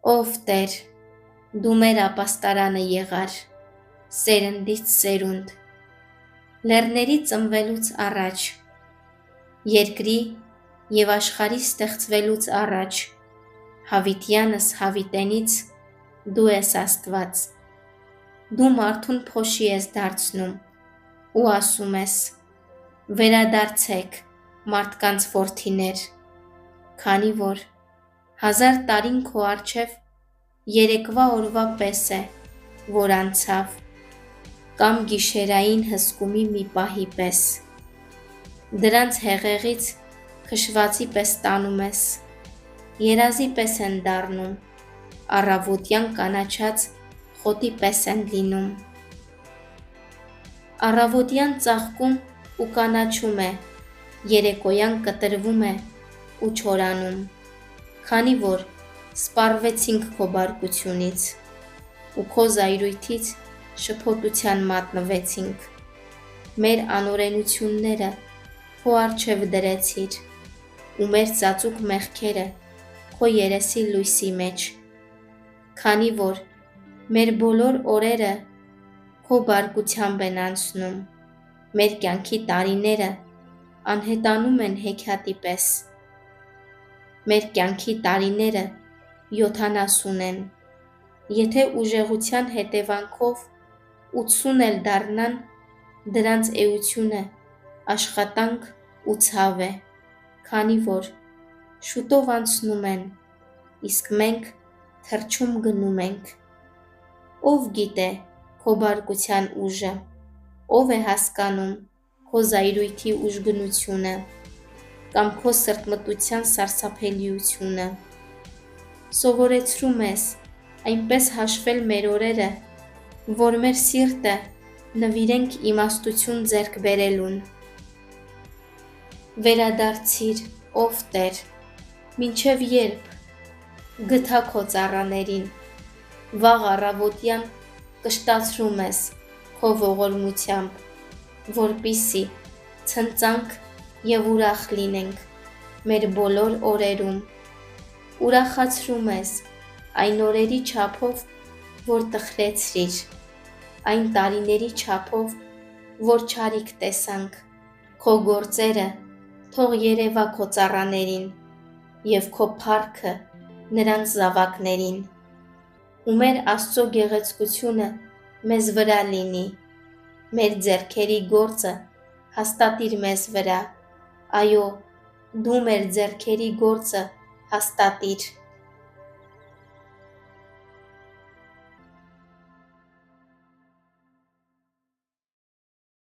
Ով Տեր, դու մեր ապաստարանը եղար, սերնդից սերունդ, լեռների ծնվելուց առաջ, երկրի և աշխարհի ստեղծվելուց առաջ, հավիտյանս հավիտենից դու ես Աստված, դու մարդուն փոշի ես դարձնում ու ասում ես. վերադարձեք մարդկանց որդիներ, քանի որ 1000 տարին քո առջև երեկվա օրվա պես է, որ անցավ, կամ գիշերային հսկումի մի պահի պես, դրանց հեղեղից քշվածի պես տանում ես, երազի պես են դառնում, առավոտյան կանաչած խոտի պես են լինում, առավոտյան ծաղկում ու կանաչում է, երեկոյան կտրվում է ու չորանում, քանի որ սպառվեցինք քո բարկությունից ու քո զայրույթից շփոթության մատնվեցինք, մեր անօրենությունները քո առջև դրեցիր ու մեր ծածուկ մեղքերը քո երեսի լույսի մեջ, քանի որ մեր բոլոր օրերը քո բարկությամբ են անցնում, մեր կյանքի տարիները անհետանում են հեքիաթի պես, մեր կյանքի տարիները 70 են, եթե ուժեղության հետևանքով 80 էլ դառնան, դրանց էությունը աշխատանք ու ցավ է, քանի որ շուտով անցնում են, իսկ մենք թռչում գնում ենք, ով գիտե քո բարկության ուժը, ով է հասկանում քո զայրույթի ուժգնությունը, կամ քո սրտմտության սարսափելիությունը, սովորեցրում ես այնպես հաշվել մեր օրերը, որ մեր սիրտը նվիրենք իմաստություն ձեռք բերելուն, վերադարձիր, ով Տեր, մինչև երբ, գթա քո ծառաներին, վաղ առավոտյան կշտացրում ես քո ողորմությամբ, որպեսզի ցնծանք և ուրախ լինենք մեր բոլոր օրերում, ուրախացրում ես այն օրերի չափով, որ տխրեցրիր, այն տարիների չափով, որ չարիք տեսանք, քո գործերը թող երևա քո ծառաներին և քո փառքը նրանց զավակներին, ու մեր Աստծո գեղեցկությունը մեզ վրա լինի, մեր ձեռքերի գործը հաստատիր մեզ վրա, այո, դու մեր ձեռքերի գործը հաստատիր,